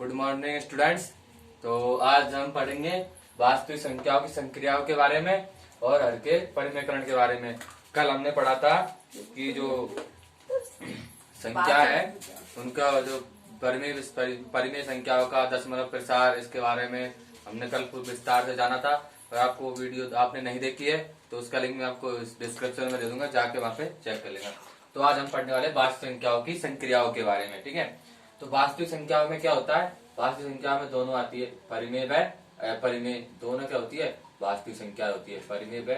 Good morning students. तो आज हम पढ़ेंगे वास्तविक संख्याओं की संक्रियाओं के बारे में और हर के परिमेयकरण के बारे में। कल हमने पढ़ा था कि जो संख्या है उनका जो परिमेय संख्याओं का दशमलव प्रसार, इसके बारे में हमने कल खूब विस्तार से जाना था। अगर आपको वीडियो आपने नहीं देखी है तो उसका लिंक मैं आपको डिस्क्रिप्शन में दे दूंगा, जाके वहां पे चेक कर लेना। तो आज हम पढ़ने वाले वास्तविक संख्याओं की संक्रियाओं के बारे में, ठीक है। तो वास्तविक संख्याओं में क्या होता है, वास्तविक संख्या में दोनों आती है, परिमेय व अपरिमेय। दोनों क्या होती है, वास्तविक संख्या होती है। परिमेय व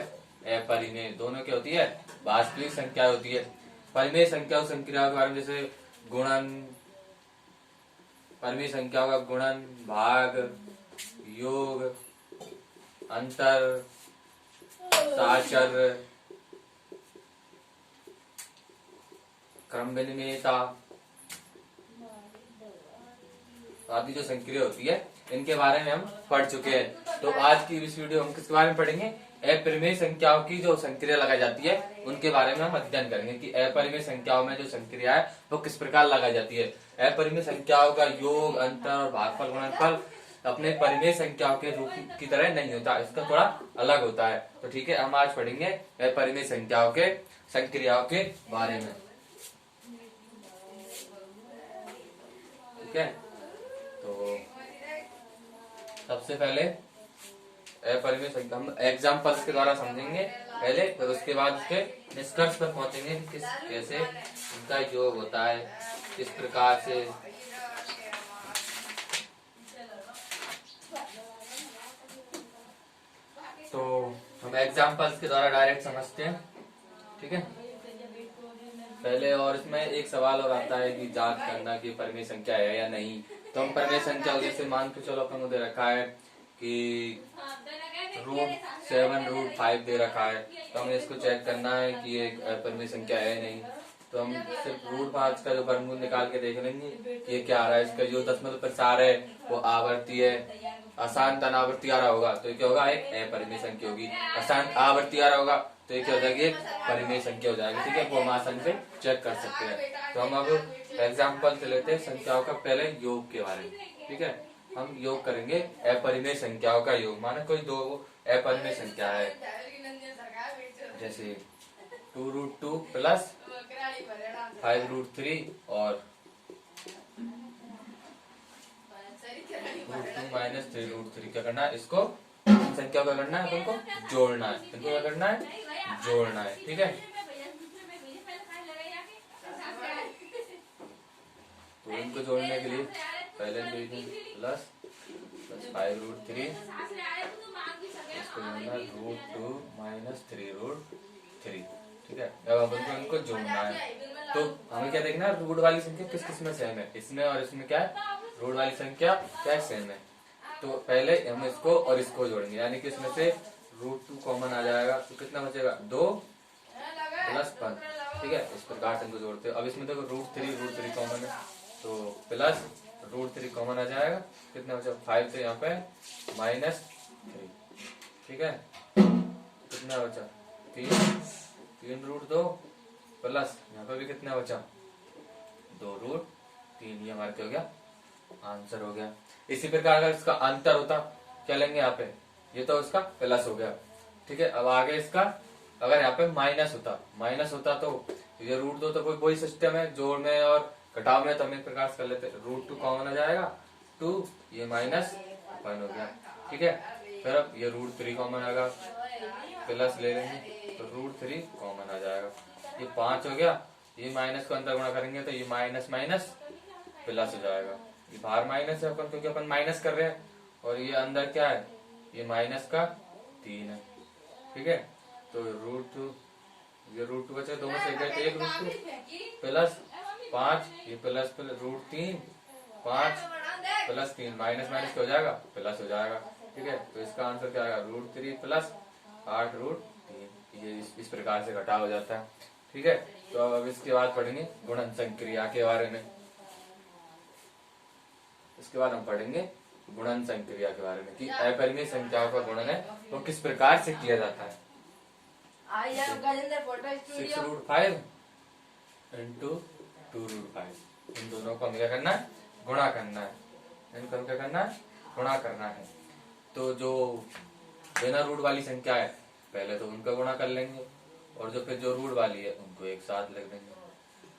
अपरिमेय दोनों क्या होती है, वास्तविक संख्या होती है। परिमेय संख्या और संक्रियाओं के बारे में जैसे गुणन, परिमेय संख्याओं का गुणन, भाग, योग, अंतर, साचर्य, क्रम विनिमेयता आदि जो संक्रिया होती है इनके बारे में हम पढ़ चुके हैं। तो आज की इस वीडियो हम किसके बारे में पढ़ेंगे, अपरिमेय संख्याओं की जो संक्रिया लगाई जाती है उनके बारे में हम अध्ययन करेंगे कि अपरिमेय संख्याओं में जो संक्रिया है वो किस प्रकार लगाई जाती है। अपरिमेय संख्याओं का योग, अंतर और भागफल, गुणनफल अपने परिमेय संख्याओं के रूप की तरह नहीं होता, इसका थोड़ा अलग होता है। तो ठीक है, हम आज पढ़ेंगे अपरिमेय संख्याओं के संक्रियाओं के बारे में, ठीक है। तो सबसे पहले अपरिमेय संख्या हम एग्जाम्पल्स के द्वारा समझेंगे पहले, फिर उसके बाद उसके निष्कर्ष पर पहुंचेंगे कि किस कैसे उनका योग होता है, किस प्रकार से। तो हम एग्जाम्पल्स के द्वारा डायरेक्ट समझते हैं, ठीक है। पहले और इसमें एक सवाल और आता है कि जांच करना कि परिमेय संख्या है या नहीं। तो हम परिमेय संख्या जैसे मान के चलो अपन को दे रखा है कि √7 √5 दे रखा है, तो हमें इसको चेक करना है कि ये परिमेय संख्या है नहीं। तो हम सिर्फ √5 का जो वर्गमूल निकाल के देख लेंगे ये क्या आ रहा है। इसका जो दशमलव प्रसार है वो आवर्ती है, अशांत अनावर्ती आ रहा होगा तो ये क्या होगा, एक अपरिमेय संख्या होगी। अशांत आवर्ती आ रहा होगा तो ये क्या हो जाएगी, एक परिमेय संख्या हो जाएगी, ठीक है। वो हम आसानी से चेक कर सकते हैं। तो हम अब एग्जाम्पल से लेते हैं संख्याओं का पहले योग के बारे में, ठीक है। हम योग करेंगे अपरिमेय संख्याओं का योग। माने कोई दो अपरिमेय संख्या है, जैसे 2√2 प्लस 5√3 और √2 माइनस 3√3। क्या करना है, इसको संख्या क्या करना है, तुमको जोड़ना है। इनको क्या करना है, जोड़ना है, ठीक है। तो इनको जोड़ने के लिए पहले प्लस 5√3, इसको जोड़ना √2 माइनस 3√3, ठीक है। अब अपन इनको जोड़ना है तो हमें क्या देखना है, रूट वाली संख्या किस किस में सेम है, इसमें और इसमें क्या है, रूट वाली संख्या क्या सेम है। तो पहले हम इसको और इसको जोड़ेंगे, यानी कि इसमें से √2 कॉमन आ जाएगा तो कितना बचेगा, 2 प्लस 1, ठीक है। इस प्रकार से इनको जोड़ते हैं। अब इसमें देखो √3 कॉमन है तो प्लस √3 कॉमन आ जाएगा, कितना बचा 5 से यहाँ पे -3, ठीक है। कितना बचा 3√2 प्लस यहाँ पे भी कितना बचा 2√3, ये हमारे क्या हो गया, आंसर हो गया। इसी प्रकार अगर इसका अंतर होता क्या लेंगे यहाँ पे, ये तो इसका प्लस हो गया, ठीक है। अब आगे इसका अगर यहाँ पे माइनस होता तो ये √2 तो कोई वही सिस्टम है, जोड़ में और घटाव में, तो हम एक प्रकार से कर लेते हैं। √2 कॉमन आ जाएगा 2, ये -1 हो गया, ठीक है। फिर अब ये √3 कॉमन आएगा, प्लस ले लेंगे तो √3 कॉमन आ जाएगा, ये 5 हो गया। ये माइनस को अंदर गुणा करेंगे तो ये माइनस माइनस प्लस हो जाएगा। ये बाहर माइनस है अपन, क्योंकि अपन माइनस कर रहे हैं, और ये अंदर क्या है, ये माइनस का 3 है, ठीक है। तो √2 ये √2 बचे, दोनों से गए तो एक √2 प्लस 5, ये प्लस √3 5 प्लस 3, माइनस माइनस क्या हो जाएगा, प्लस हो जाएगा, ठीक है। तो इसका आंसर क्या आएगा, √3 प्लस 8√3। ये इस प्रकार से घटा हो जाता है, ठीक है। तो अब इसके बाद पढ़ेंगे गुणन संक्रिया के बारे में। इसके बाद हम पढ़ेंगे गुणन संक्रिया के बारे में कि अपरिमेय संख्याओं का गुणन है वो किस प्रकार से किया जाता है। 6√5 इंटू 2√5, इन दोनों को हमें क्या करना है, गुणा करना है, इनको हम क्या करना है, गुणा करना है। तो जो बिना रूट वाली संख्या है पहले तो उनका गुणा कर लेंगे, और जो फिर जो रूट वाली है उनको एक साथ लिख देंगे।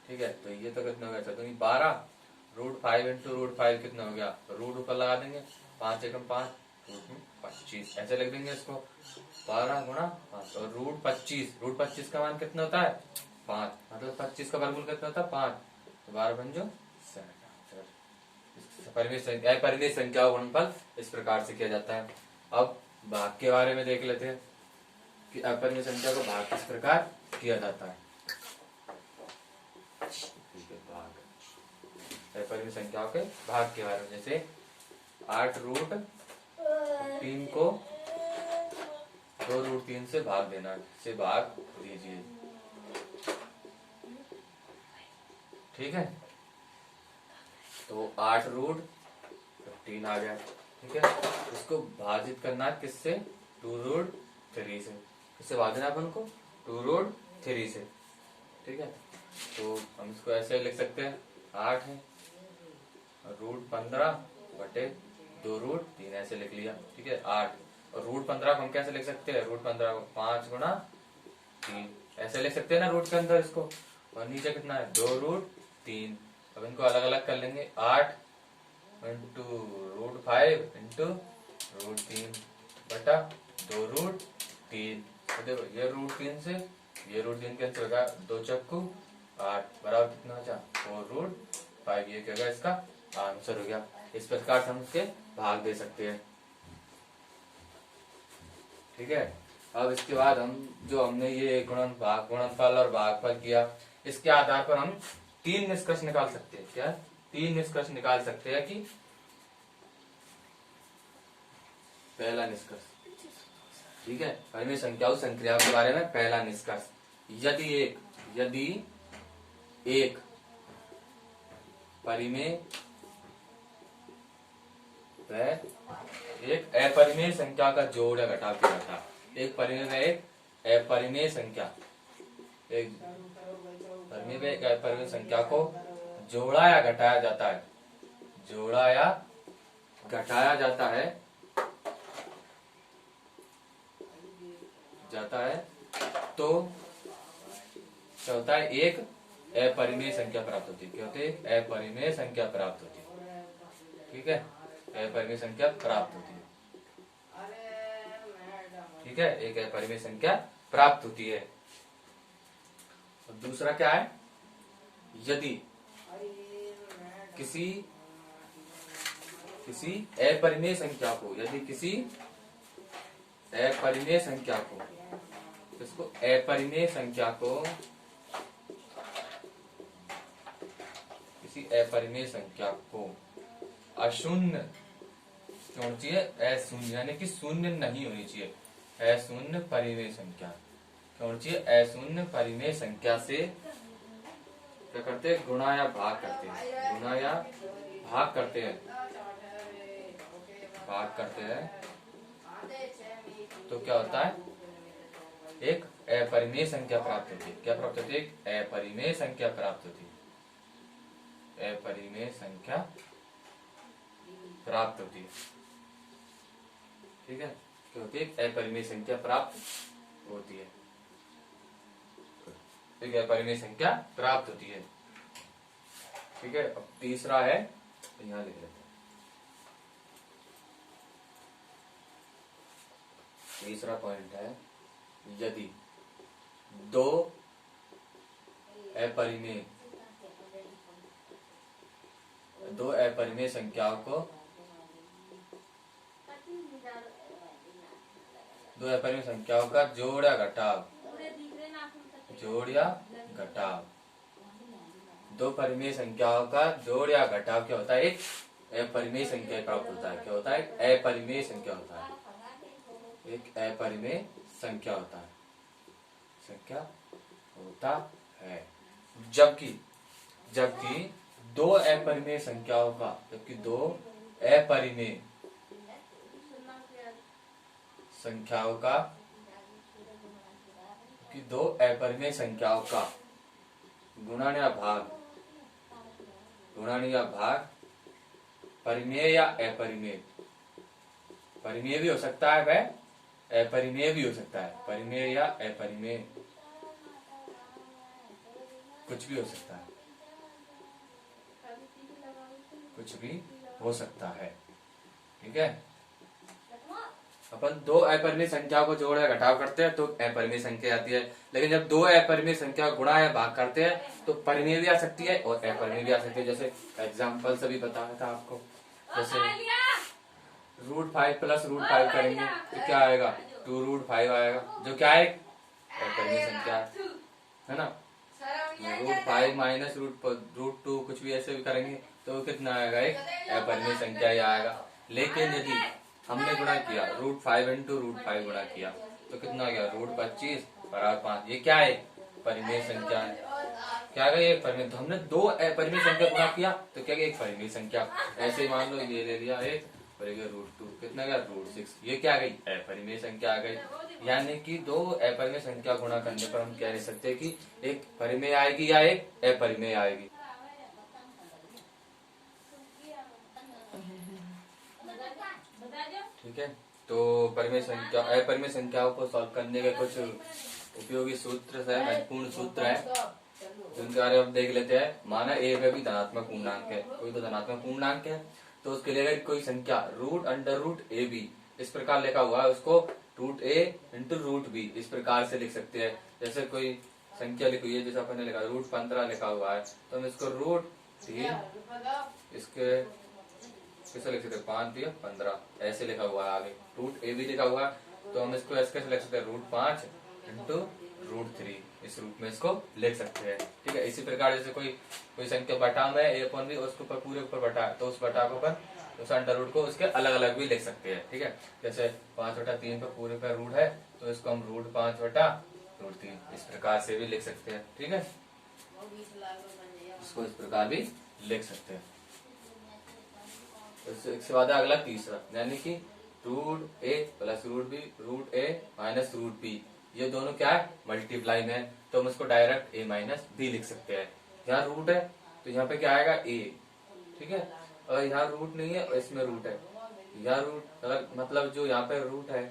ठीक है, तो ये तो कितना हो गया, तो 12 √5 इंटू √5 कितना हो गया, तो रूट ऊपर लगा देंगे, 5 एकम 5 रूट में 25 ऐसे लिख देंगे इसको। 12 गुणा 5 और √25 का मान कितना होता है 5, मतलब 25 का वर्गमूल कितना होता है 5, तो 12 बन जो 7। अपरिमेय संख्या गुणनफल इस प्रकार से किया जाता है। अब भाग के बारे में देख लेते हैं कि अपरिमेय संख्या को भाग किस प्रकार किया जाता है। अपरिमेय संख्याओं के भाग के बारे में, जैसे 8√3 को 2√3 से भाग देना, से भाग दीजिए। ठीक है, तो 8√15 आ गया। ठीक है, उसको भाजित करना है किससे, 2√3 से। किससे भाग देना अपन को, 2√3 से। ठीक है, तो हम इसको ऐसे लिख सकते हैं, 8 है √15 बटे 2√3 ऐसे लिख लिया। ठीक है, 8 और √15 को हम कैसे लिख सकते हैं, √15 को 5 गुणा 3 ऐसे लिख सकते हैं ना रूट के अंदर इसको, और नीचे कितना है 2√3। अब इनको अलग अलग कर लेंगे, 8 इंटू √5 इंटू √3 बटा 2√3। तो देखो ये √3 से ये √3 कैंसिल होगा, 2 चक्कू 8 बराबर कितना हो जाए 4√5। ये क्या होगा, इसका आंसर हो गया। इस प्रकार से हम उसके भाग दे सकते हैं। ठीक है, अब इसके बाद हम जो हमने ये गुणनफल और भागफल किया, इसके आधार पर हम 3 निष्कर्ष निकाल सकते हैं। क्या 3 निष्कर्ष निकाल सकते हैं कि पहला निष्कर्ष, ठीक है, परिमेय संख्याओं संक्रियाओं के बारे में पहला निष्कर्ष, यदि एक परिमेय व एक अपरिमेय संख्या का जोड़ या घटाव किया जाता है। एक परिमेय व एक अपरिमेय संख्या, एक परिमेय व एक अपरिमेय संख्या को जोड़ा या घटाया जाता है, जोड़ा या घटाया जाता है तो क्या होता है, एक अपरिमेय संख्या प्राप्त होती है। क्या होती है, अपरिमेय संख्या प्राप्त होती है। ठीक है, अपरिमेय संख्या प्राप्त होती है। ठीक है, एक अपरिमेय संख्या प्राप्त होती है। और दूसरा क्या है, यदि किसी अपरिमेय संख्या को, यदि किसी अपरिमेय संख्या को, इसको अपरिमेय संख्या को, किसी अपरिमेय संख्या को अशून्य होनी चाहिए, अशून्य यानी कि शून्य नहीं होनी चाहिए, अशून्य परिमेय संख्या होनी चाहिए। अशून्य परिमेय संख्या से क्या करते हैं, गुणा या भाग करते हैं, गुणा या भाग करते हैं, भाग करते हैं, तो क्या होता है, एक अपरिमेय संख्या प्राप्त होती है। क्या प्राप्त होती है, एक अपरिमेय संख्या प्राप्त होती है, अपरिमेय संख्या प्राप्त होती है। ठीक है, क्योंकि एक अपरिमेय संख्या प्राप्त होती है, एक अपरिमेय संख्या प्राप्त होती है। ठीक है, अब तीसरा है, यहां लिख लेते हैं, तीसरा पॉइंट है, यदि दो अपरिमेय संख्याओं को, दो अपरिमेय संख्याओं का जोड़ या घटाव, जोड़ या घटाव, दो परिमेय संख्याओं का जोड़ या घटाव क्या होता है, एक अपरिमेय संख्या प्राप्त होता है। क्या होता है, अपरिमेय संख्या होता है, एक अपरिमेय संख्या होता है, संख्या होता है। जबकि दो अपरिमेय संख्याओं का, जबकि दो अपरिमेय संख्याओं का, कि दो अपरिमेय संख्याओं का गुणन या भाग परिमेय या अपरिमेय, परिमेय भी हो सकता है वह अपरिमेय भी हो सकता है, परिमेय या अपरिमेय कुछ भी हो सकता है, कुछ भी हो सकता है। ठीक है, अपन दो अपरिमेय संख्याओं को जोड़ या घटाव करते हैं तो अपरिमेय संख्या आती है, लेकिन जब दो अपरिमेय संख्या गुणा या भाग करते हैं तो परिमेय भी आ सकती है और अपरिमेय भी आ सकती है। जैसे एग्जाम्पल सभी बताया था आपको, जैसे √5 प्लस √5 करेंगे तो क्या आएगा, 2√5 आएगा, जो क्या है अपरिमेय संख्या है ना। √5 माइनस √2 कुछ भी ऐसे भी करेंगे तो कितना आएगा, एक अपरिमेय संख्या ही आएगा। लेकिन यदि हमने गुणा किया √5 इंटू √5 गुणा किया तो कितना आ गया, √25 बराबर 5, ये क्या है, परिमेय संख्या है। क्या गई, एक परिमेय, तो हमने दो अपरिमेय संख्या गुणा किया तो क्या गया, एक परिमेय संख्या। ऐसे ही मान लो ये ले लिया एक और एक √2, कितना गया, √6, ये क्या गई, अपरिमेय संख्या आ गई। यानी कि दो अपरिमेय संख्या गुणा करने पर हम कह नहीं सकते कि एक परिमेय आएगी या एक अपरिमेय आएगी। ठीक है, तो परिमेय संख्या अपरिमेय संख्याओं को सॉल्व करने के कुछ उपयोगी सूत्र है, महत्वपूर्ण सूत्र है, जिनके बारे में हम देख लेते हैं। माना ए में भी धनात्मक पूर्णांक है, कोई तो धनात्मक पूर्णांक है तो उसके लिए अगर कोई संख्या √√ab इस प्रकार लिखा हुआ है, उसको √a इंटू √b इस प्रकार से लिख सकते हैं। जैसे कोई संख्या लिखी हुई है, जैसे अपन ने लिखा √15 लिखा हुआ है तो हम इसको √3 इसके कैसे लिख सकते हैं, 5×15 ऐसे लिखा हुआ है। आगे √a भी लिखा हुआ है तो हम इसको ऐसे लिख सकते हैं, √5 इंटू √3 इस रूप में इसको लिख सकते हैं। ठीक है, इसी प्रकार जैसे कोई संख्या बटा में a/b उसके ऊपर पूरे ऊपर बटा है तो उस बटा को पर उस अंडर रूट को उसके अलग अलग भी लिख सकते हैं। ठीक है, जैसे 5/3 पर पूरे का रूट है तो इसको हम √5/√3 इस प्रकार से भी लिख सकते हैं। ठीक है, इसको इस प्रकार भी लिख सकते हैं। इसके बाद अगला तीसरा, यानी कि √a plus √b √a minus √b, ये दोनों क्या है, मल्टीप्लाई में है तो हम इसको डायरेक्ट a माइनस b लिख सकते हैं। यहाँ रूट है तो यहाँ पे क्या आएगा a। ठीक है, और यहाँ रूट नहीं है और इसमें रूट है, यहाँ रूट अगर मतलब जो यहाँ पे रूट है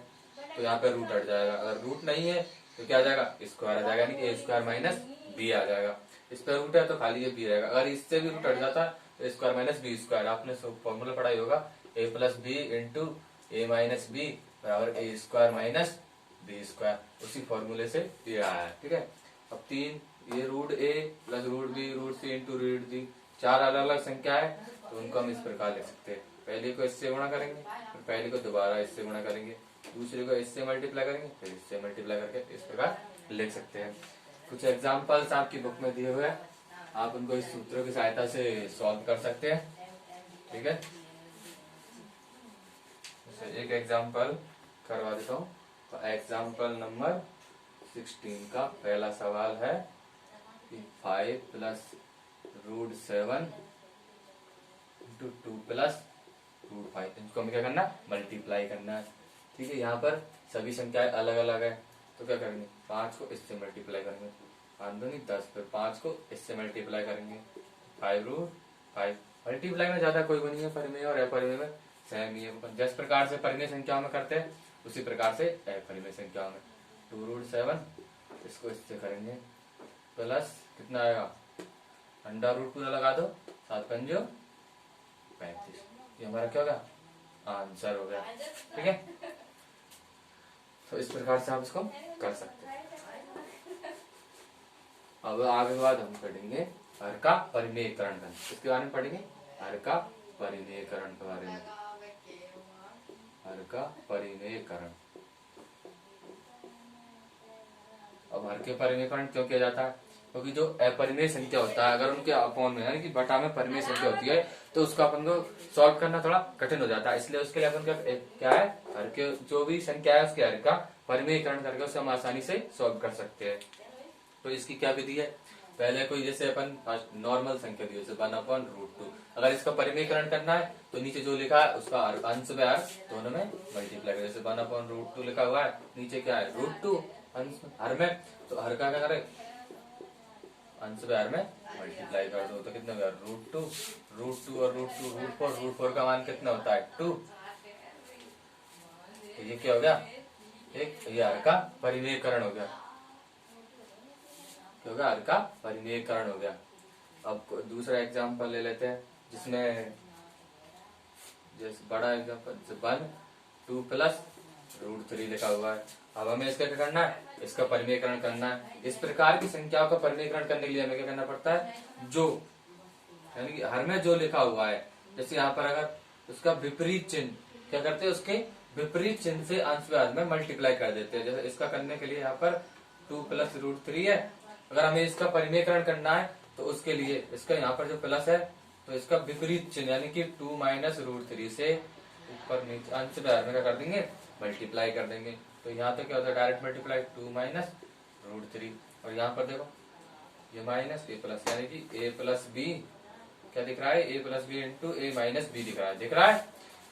तो यहाँ पे रूट हट जाएगा, अगर रूट नहीं है तो क्या आ जाएगा, स्क्वायर आ जाएगा, यानी a² माइनस b आ जाएगा। इस पे रूट है तो खाली ये b रहेगा, अगर इससे भी रूट हट जाता है तो स्क्वायर माइनस b², आपने फॉर्मूला पढ़ाई होगा a plus B into a minus B बराबर a² माइनस b², उसी फॉर्मूले से ये आया है। ठीक है, अब तीन ये √a plus √b √c into √d चार अलग अलग संख्या है तो उनको हम इस प्रकार लिख सकते हैं। पहले को इससे गुणा करेंगे, फिर पहले को दोबारा इससे गुणा करेंगे, दूसरे को इससे मल्टीप्लाई करेंगे, फिर इससे मल्टीप्लाई करके इस प्रकार लिख सकते हैं। कुछ एग्जाम्पल्स आपकी बुक में दिए हुए हैं, आप उनको इस सूत्रों की सहायता से सॉल्व कर सकते हैं। ठीक है, एक एग्जाम्पल करवा देता हूँ। तो एग्जाम्पल नंबर 16 का पहला सवाल है कि 5 प्लस √7 इंटू 2 प्लस √5, इनको हमें क्या करना, मल्टीप्लाई करना है। ठीक है, यहाँ पर सभी संख्याएं अलग अलग है तो क्या करेंगे, 5 को इससे मल्टीप्लाई करेंगे, 5 दूनी 10, फिर 5 को इससे मल्टीप्लाई करेंगे, 5√5। मल्टीप्लाई में ज्यादा कोई नहीं है, परिमेय और अपरिमेय में सेम ही है। जिस प्रकार से परिमेय संख्याओं में करते हैं उसी प्रकार से अपरिमेय संख्याओं में 2√7 इसको इससे करेंगे प्लस कितना आएगा, √2 लगा दो, 7×5 35, ये हमारा क्या होगा, आंसर हो गया। ठीक है, तो इस प्रकार से आप इसको कर सकते हैं। अब आगे बाद हम पढ़ेंगे हर का परिमेयकरण, इसके बारे में पढ़ेंगे, हर का परिमेयकरण के बारे में, हर का परिमेयकरण। अब हर के परिमेयकरण क्यों किया जाता है, क्योंकि जो अपरिमेय संख्या होता है अगर उनके अपॉन में यानी कि बटा में परिमेय संख्या होती है तो उसको अपन को सॉल्व करना थोड़ा कठिन हो जाता है, इसलिए उसके लिए अपन क्या है, हर के जो भी संख्या है उसके हर का परिमेयकरण करके उसे हम आसानी से सॉल्व कर सकते हैं। तो इसकी क्या विधि है, पहले कोई जैसे अपन नॉर्मल संख्या दी जैसे 1/√2, अगर इसका परिमेयकरण करना है तो नीचे जो लिखा है उसका अंश में हर दोनों में मल्टीप्लाई करें। जैसे 1/√2 लिखा हुआ है, नीचे क्या है √2 अंश हर में, तो हर का क्या करें अंश बार में मल्टीप्लाई कर दो तो कितना होगा √2, √2 और √2 √4, √4 का मान कितना होता है 2। तो ये क्या हो गया, एक ये हर का परिमेयकरण हो गया, क्या होगा हर का परिमेयकरण हो गया। अब दूसरा एग्जांपल ले लेते हैं जिसमें जैसे बड़ा एग्जांपल 1 2 प्लस √3 लिखा हुआ है। अब हमें इसका क्या करना है, इसका परिमेयकरण करना है। इस प्रकार की संख्याओं का परिमेयकरण करने के लिए हमें क्या करना पड़ता है, जो यानी कि हर में जो लिखा हुआ है, जैसे यहाँ पर अगर उसका विपरीत चिन्ह क्या करते हैं, उसके विपरीत चिन्ह से अंश में हर में मल्टीप्लाई कर देते हैं। जैसे इसका करने के लिए यहाँ पर 2 प्लस √3 है, अगर हमें इसका परिमेयकरण करना है तो उसके लिए इसका यहाँ पर जो प्लस है तो इसका विपरीत चिन्ह यानी कि 2 माइनस √3 से ऊपर नीचे अंश में हर में क्या कर देंगे, मल्टीप्लाई कर देंगे। तो यहाँ तो क्या होता है डायरेक्ट मल्टीप्लाई 2 माइनस √3, और यहाँ पर देखो ये माइनस ए प्लस यानी कि a प्लस बी क्या दिख रहा है, a plus B into A minus B दिख रहा है, दिख रहा है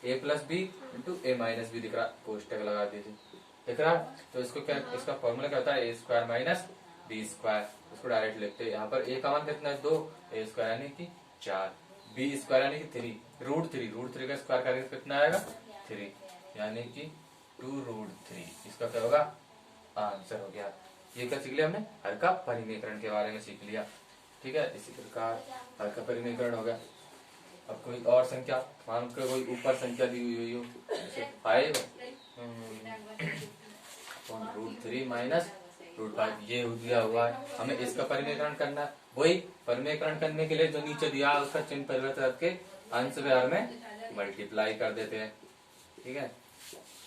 a plus B into A minus B दिख रहा है, कोष्टक लगा दीजिए, दिख रहा है। तो इसको क्या, इसका फॉर्मूला क्या होता है a square minus B square, उसको डायरेक्ट लिखते हैं। यहाँ पर a का मान कितना है 2, a स्क्वायर यानी कि 4, b स्क्वायर यानी कि 3, √3 का स्क्वायर करेंगे कितना आएगा 3 यानी कि 2√3, इसका क्या होगा आंसर हो गया। ये क्या सीख लिया हमने, हर का परिमेयकरण के बारे में सीख लिया। ठीक है, इसी प्रकार हर का परिमेयकरण हो गया। अब कोई और संख्या, मान के कोई ऊपर संख्या दी हुई हो जैसे 5 √3 माइनस √5 ये दिया हुआ है, हमें इसका परिमेयकरण करना है। वही परिमेयकरण करने के लिए जो नीचे दिया है उसका चिन्ह परिवर्तित करके अंश में हर में मल्टीप्लाई कर देते हैं। ठीक है,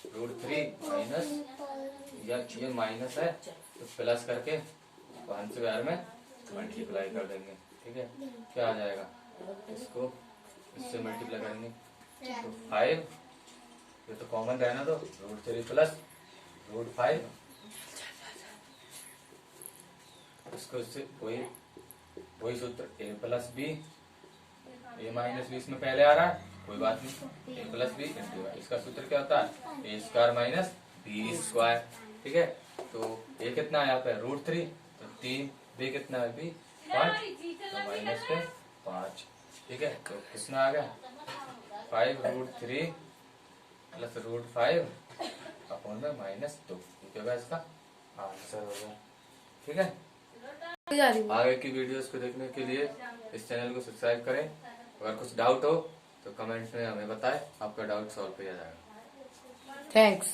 √3 माइनस या ये माइनस है तो प्लस करके अंश में हर में मल्टीप्लाई कर देंगे। ठीक है, क्या आ जाएगा, इसको इससे मल्टीप्लाई करेंगे तो 5, ये तो कॉमन रहना दो, √3 प्लस √5, इसको इससे वही सूत्र a plus B, a minus B इसमें पहले आ रहा है कोई बात नहीं, a प्लस बी इंटू इसका सूत्र क्या होता है a square minus B square. ठीक है, तो a कितना है यहाँ पे √3 तो 3, b कितना है b 5 तो माइनस पे 5। ठीक है, तो कितना आ गया 5√3 प्लस √5 अपॉन में -2, क्या होगा इसका आंसर होगा। ठीक है, आगे की वीडियोस को देखने के लिए इस चैनल को सब्सक्राइब करें। अगर कुछ डाउट हो तो कमेंट में हमें बताएं, आपका डाउट सॉल्व किया जाएगा। थैंक्स।